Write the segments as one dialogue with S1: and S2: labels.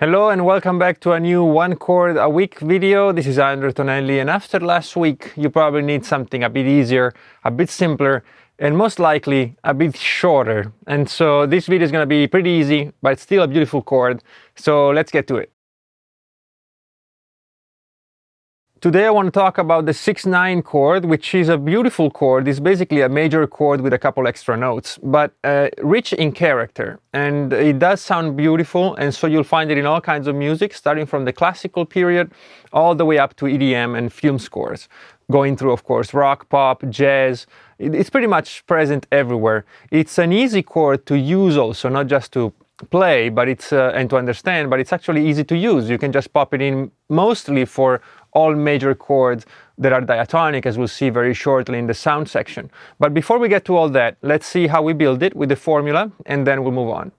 S1: Hello and welcome back to a new one chord a week video. This is Tonelli, and after last week you probably need something a bit easier, a bit simpler, and most likely a bit shorter. And so this video is going to be pretty easy, but it's still a beautiful chord. So let's get to it. Today I want to talk about the 6/9 chord, which is a beautiful chord. It's basically a major chord with a couple extra notes, but rich in character. And it does sound beautiful, and so you'll find it in all kinds of music, starting from the classical period all the way up to EDM and film scores, going through, of course, rock, pop, jazz. It's pretty much present everywhere. It's an easy chord to use also, not just to play but it's and to understand, but it's actually easy to use. You can just pop it in mostly for all major chords that are diatonic, as we'll see very shortly in the sound section. But before we get to all that, let's see how we build it with the formula, and then we'll move on.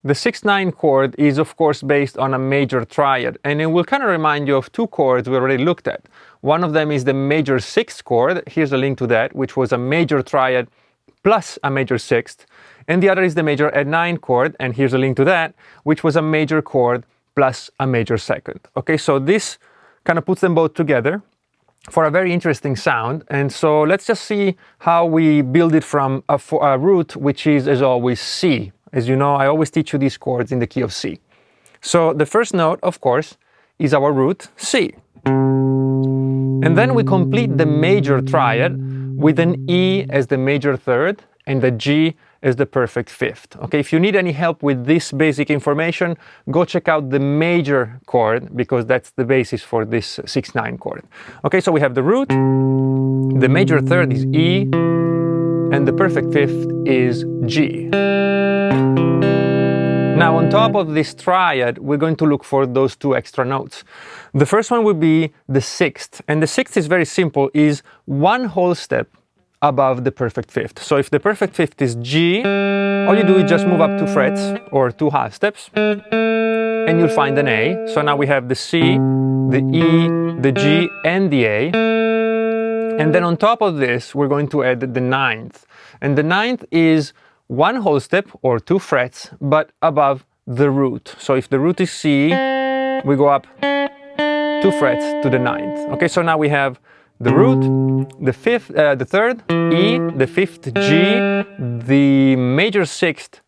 S1: The 6/9 chord is of course based on a major triad, and it will kind of remind you of two chords we already looked at. One of them is the major 6th chord. Here's a link to that, which was a major triad plus a major 6th, and the other is the major add 9 chord, and here's a link to that, which was a major chord plus a major 2nd. Okay, so this kind of puts them both together for a very interesting sound. And so let's just see how we build it from a root, which is, as always, C. As you know, I always teach you these chords in the key of C. So the first note, of course, is our root C. And then we complete the major triad with an E as the major 3rd and the G as the perfect 5th. Okay, if you need any help with this basic information, go check out the major chord, because that's the basis for this 6/9 chord. Okay, so we have the root, the major 3rd is E, and the perfect 5th is G. Now, on top of this triad, we're going to look for those two extra notes. The first one would be the 6th, and the 6th is very simple, is one whole step above the perfect 5th. So if the perfect 5th is G, all you do is just move up 2 frets or 2 half steps, and you'll find an A. So now we have the C, the E, the G, and the A. And then on top of this, we're going to add the 9th. And the 9th is one whole step or 2 frets, but above the root. So if the root is C, we go up 2 frets to the 9th. Okay, so now we have the root, the 3rd E, the 5th G, the major 6th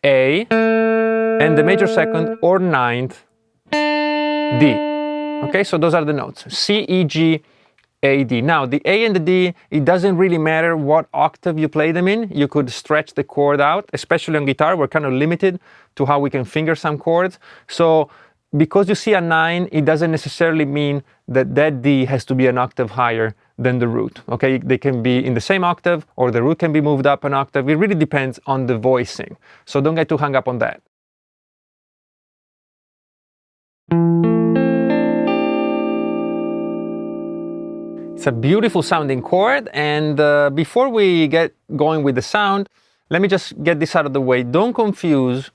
S1: A, and the major 2nd or 9th D. Okay, so those are the notes: C, E, G, A, D. Now, the A and the D, it doesn't really matter what octave you play them in. You could stretch the chord out, especially on guitar. We're kind of limited to how we can finger some chords. So because you see a 9, it doesn't necessarily mean that that D has to be an octave higher than the root. Okay, they can be in the same octave, or the root can be moved up an octave. It really depends on the voicing. So don't get too hung up on that. It's a beautiful sounding chord, and before we get going with the sound, let me just get this out of the way. Don't confuse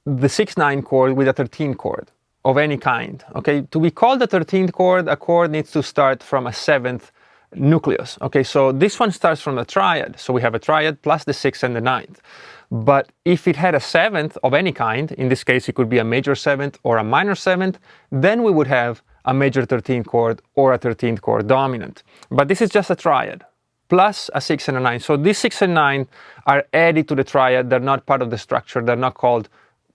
S1: the 6/9 chord with a 13 chord of any kind. Okay, to be called a 13th chord, a chord needs to start from a 7th nucleus. Okay, so this one starts from a triad, so we have a triad plus the 6th and the 9th. But if it had a 7th of any kind, in this case it could be a major 7th or a minor 7th, then we would have a major 13th chord or a 13th chord dominant. But this is just a triad plus a 6 and a 9. So these 6 and 9 are added to the triad. They're not part of the structure. They're not called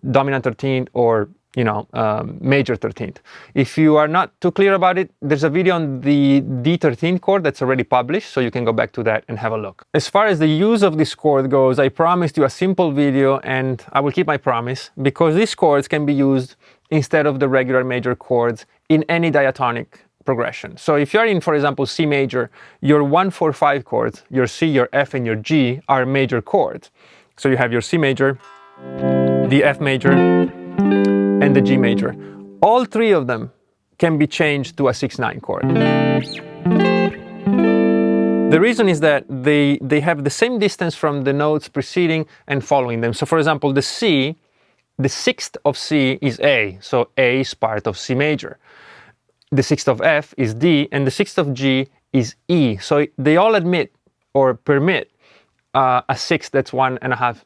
S1: dominant 13th or major 13th. If you are not too clear about it, there's a video on the D13 chord that's already published, so you can go back to that and have a look. As far as the use of this chord goes, I promised you a simple video, and I will keep my promise, because these chords can be used instead of the regular major chords in any diatonic progression. So if you're in, for example, C major, your 1, 4, 5 chords, your C, your F, and your G are major chords. So you have your C major, the F major, and the G major. All 3 of them can be changed to a 6/9 chord. The reason is that they have the same distance from the notes preceding and following them. So for example, the C, the 6th of C is A, so A is part of C major. The 6th of F is D, and the 6th of G is E. So they all admit or permit a 6th that's 1.5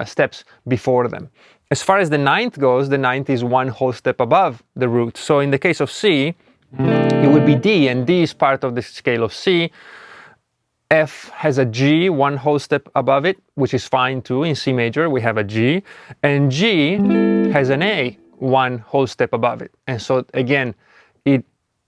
S1: steps before them. As far as the ninth goes, the ninth is one whole step above the root. So in the case of C, it would be D, and D is part of the scale of C. F has a G, one whole step above it, which is fine too. In C major, we have a G. And G has an A, one whole step above it. And so again, it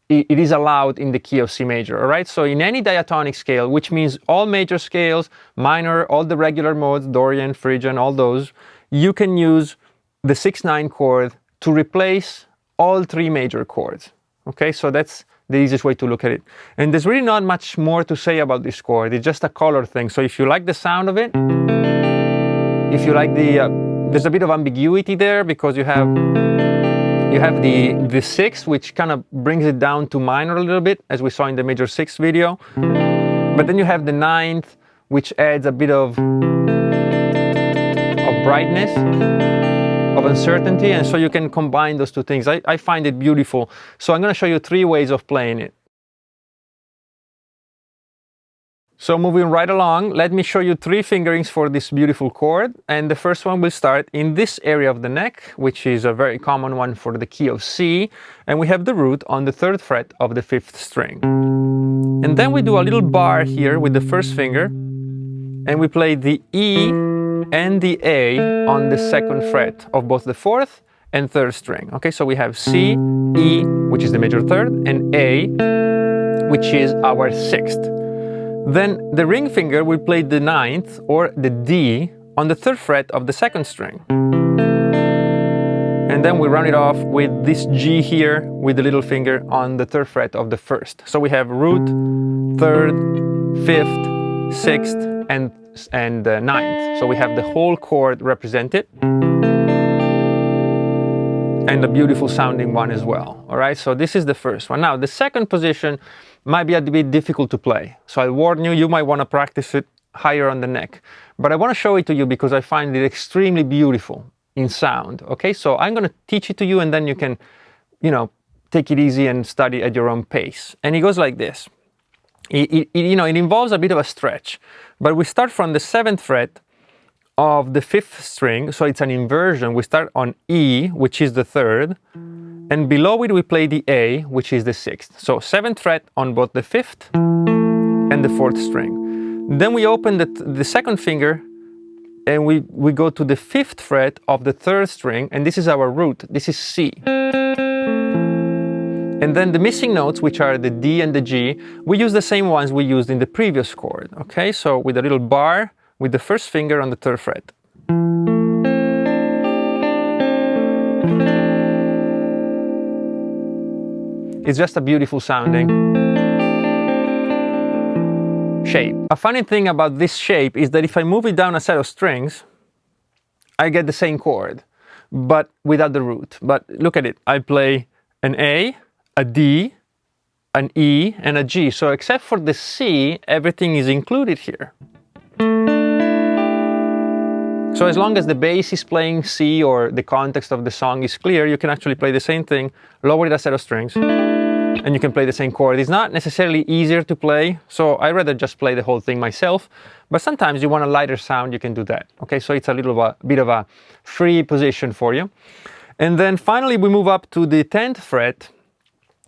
S1: is allowed in the key of C major, all right? So in any diatonic scale, which means all major scales, minor, all the regular modes, Dorian, Phrygian, all those, you can use the 6/9 chord to replace all three major chords. Okay, so that's the easiest way to look at it. And there's really not much more to say about this chord. It's just a color thing. So if you like the sound of it, if you like there's a bit of ambiguity there because you have the sixth, which kind of brings it down to minor a little bit, as we saw in the major sixth video. But then you have the ninth, which adds a bit of brightness, of uncertainty, and so you can combine those two things. I find it beautiful. So I'm going to show you three ways of playing it. So moving right along, let me show you three fingerings for this beautiful chord. And the first one will start in this area of the neck, which is a very common one for the key of C. And we have the root on the 3rd fret of the 5th string. And then we do a little bar here with the first finger, and we play the E and the A on the 2nd fret of both the 4th and 3rd string. Okay, so we have C, E, which is the major 3rd, and A, which is our 6th. Then the ring finger will play the 9th, or the D, on the 3rd fret of the 2nd string. And then we round it off with this G here, with the little finger on the 3rd fret of the 1st. So we have root, 3rd, 5th, 6th, and 9th. So we have the whole chord represented, and a beautiful sounding one as well. All right, so this is the first one. Now the second position might be a bit difficult to play, so I'll warn you, you might want to practice it higher on the neck, but I want to show it to you because I find it extremely beautiful in sound. Okay, so I'm going to teach it to you, and then you can, take it easy and study at your own pace. And it goes like this. It involves a bit of a stretch, but we start from the 7th fret of the 5th string, so it's an inversion. We start on E, which is the 3rd, and below it we play the A, which is the 6th. So 7th fret on both the 5th and the 4th string. Then we open the 2nd finger, and we go to the 5th fret of the 3rd string, and this is our root. This is C. And then the missing notes, which are the D and the G, we use the same ones we used in the previous chord. Okay, so with a little bar with the first finger on the 3rd fret. It's just a beautiful sounding shape. A funny thing about this shape is that if I move it down a set of strings, I get the same chord, but without the root. But look at it, I play an A, a D, an E, and a G. So except for the C, everything is included here. So as long as the bass is playing C or the context of the song is clear, you can actually play the same thing, lower it a set of strings, and you can play the same chord. It's not necessarily easier to play, so I rather just play the whole thing myself, but sometimes you want a lighter sound, you can do that. Okay, so it's a bit of a free position for you. And then finally we move up to the 10th fret,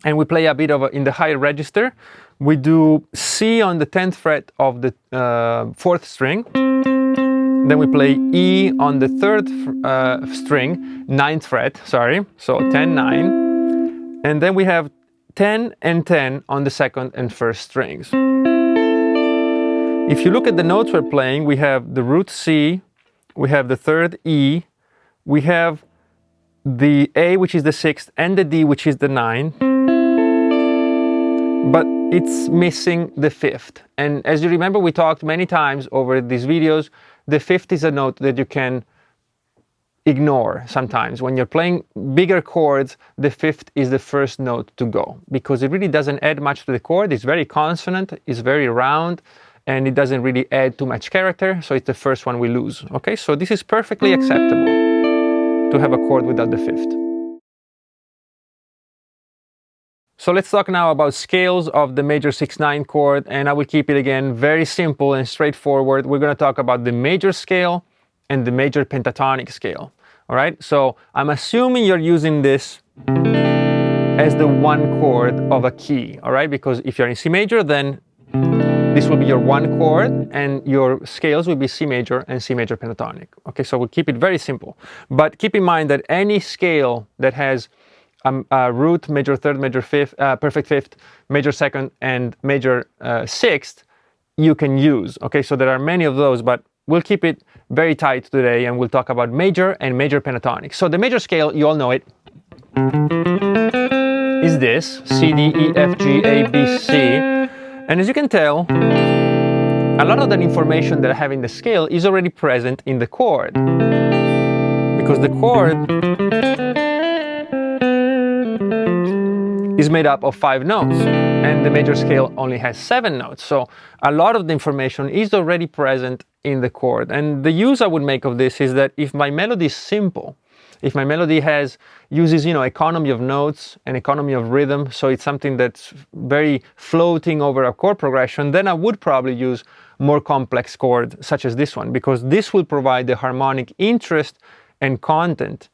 S1: and we play a bit of in the higher register. We do C on the 10th fret of the 4th string. Then we play E on the 3rd string, 9th fret, sorry. So 10, 9. And then we have 10 and 10 on the 2nd and 1st strings. If you look at the notes we're playing, we have the root C, we have the 3rd E, we have the A, which is the 6th, and the D, which is the 9th. But it's missing the 5th. And as you remember, we talked many times over these videos, the 5th is a note that you can ignore sometimes. When you're playing bigger chords, the 5th is the first note to go, because it really doesn't add much to the chord. It's very consonant, it's very round, and it doesn't really add too much character, so it's the first one we lose. Okay, so this is perfectly acceptable to have a chord without the 5th. So let's talk now about scales of the major 6/9 chord, and I will keep it again very simple and straightforward. We're going to talk about the major scale and the major pentatonic scale. All right, so I'm assuming you're using this as the one chord of a key, all right? Because if you're in C major, then this will be your one chord, and your scales will be C major and C major pentatonic. Okay, so we'll keep it very simple. But keep in mind that any scale that has a root, major third, major fifth, perfect fifth, major second, and major sixth, you can use. Okay, so there are many of those, but we'll keep it very tight today, and we'll talk about major and major pentatonic. So the major scale, you all know it, is this, C, D, E, F, G, A, B, C. And as you can tell, a lot of that information that I have in the scale is already present in the chord. Because the chord is made up of 5 notes, and the major scale only has 7 notes. So a lot of the information is already present in the chord. And the use I would make of this is that if my melody is simple, if my melody uses economy of notes and economy of rhythm, so it's something that's very floating over a chord progression, then I would probably use more complex chords such as this one, because this will provide the harmonic interest and content,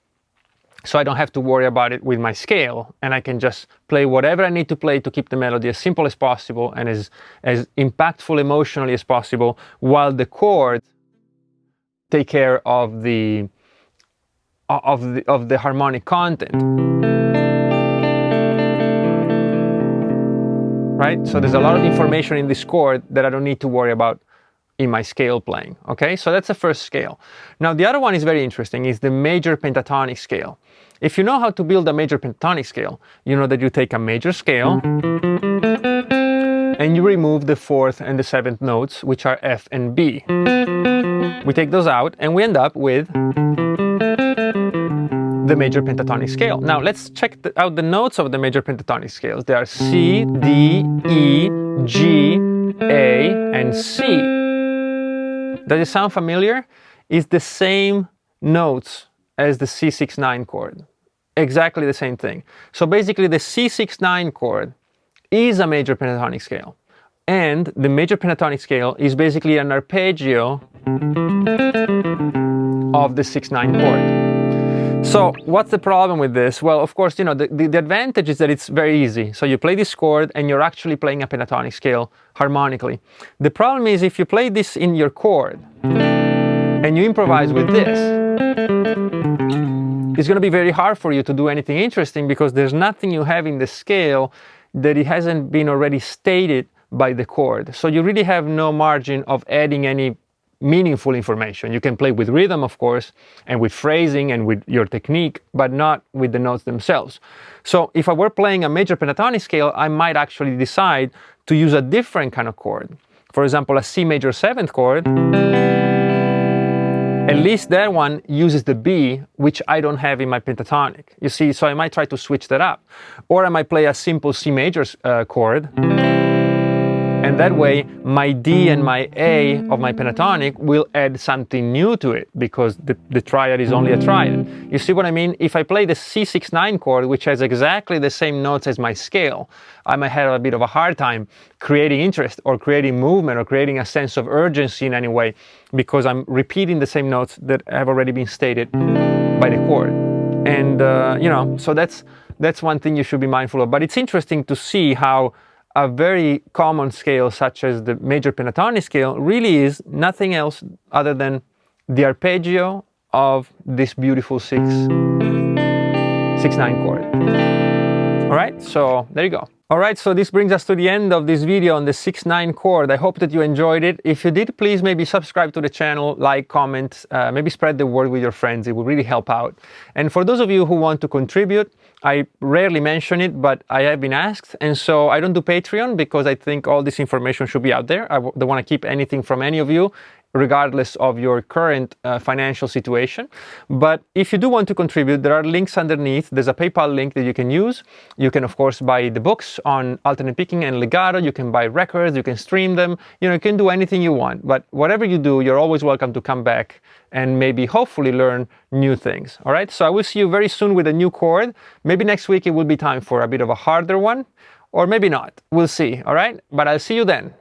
S1: so I don't have to worry about it with my scale, and I can just play whatever I need to play to keep the melody as simple as possible and as impactful emotionally as possible, while the chords take care of the harmonic content. Right? So there's a lot of information in this chord that I don't need to worry about in my scale playing. Okay, so that's the first scale. Now the other one is very interesting, is the major pentatonic scale. If you know how to build a major pentatonic scale, you know that you take a major scale and you remove the 4th and the 7th notes, which are F and B. We take those out and we end up with the major pentatonic scale. Now let's check out the notes of the major pentatonic scales. They are C, D, E, G, A, and C. Does it sound familiar? It's the same notes as the C6-9 chord. Exactly the same thing. So basically the C6-9 chord is a major pentatonic scale. And the major pentatonic scale is basically an arpeggio of the 6-9 chord. So what's the problem with this? Well, of course, the advantage is that it's very easy. So you play this chord and you're actually playing a pentatonic scale harmonically. The problem is if you play this in your chord and you improvise with this, it's going to be very hard for you to do anything interesting, because there's nothing you have in the scale that it hasn't been already stated by the chord. So you really have no margin of adding any meaningful information. You can play with rhythm, of course, and with phrasing and with your technique, but not with the notes themselves. So if I were playing a major pentatonic scale, I might actually decide to use a different kind of chord. For example, a C major 7th chord. At least that one uses the B, which I don't have in my pentatonic. You see, so I might try to switch that up. Or I might play a simple C major chord. And that way, my D and my A of my pentatonic will add something new to it, because the triad is only a triad. You see what I mean? If I play the C6-9 chord, which has exactly the same notes as my scale, I might have a bit of a hard time creating interest or creating movement or creating a sense of urgency in any way, because I'm repeating the same notes that have already been stated by the chord. And, so that's one thing you should be mindful of. But it's interesting to see how a very common scale such as the major pentatonic scale really is nothing else other than the arpeggio of this beautiful 6-9 chord. All right, so there you go. All right, so this brings us to the end of this video on the 6-9 chord. I hope that you enjoyed it. If you did, please maybe subscribe to the channel, like, comment, maybe spread the word with your friends. It will really help out. And for those of you who want to contribute, I rarely mention it, but I have been asked. And so I don't do Patreon because I think all this information should be out there. I don't want to keep anything from any of you, regardless of your current financial situation. But if you do want to contribute, there are links underneath. There's a PayPal link that you can use. You can, of course, buy the books on alternate picking and legato. You can buy records. You can stream them. You can do anything you want. But whatever you do, you're always welcome to come back and maybe hopefully learn new things. All right, so I will see you very soon with a new chord. Maybe next week it will be time for a bit of a harder one, or maybe not. We'll see. All right, but I'll see you then.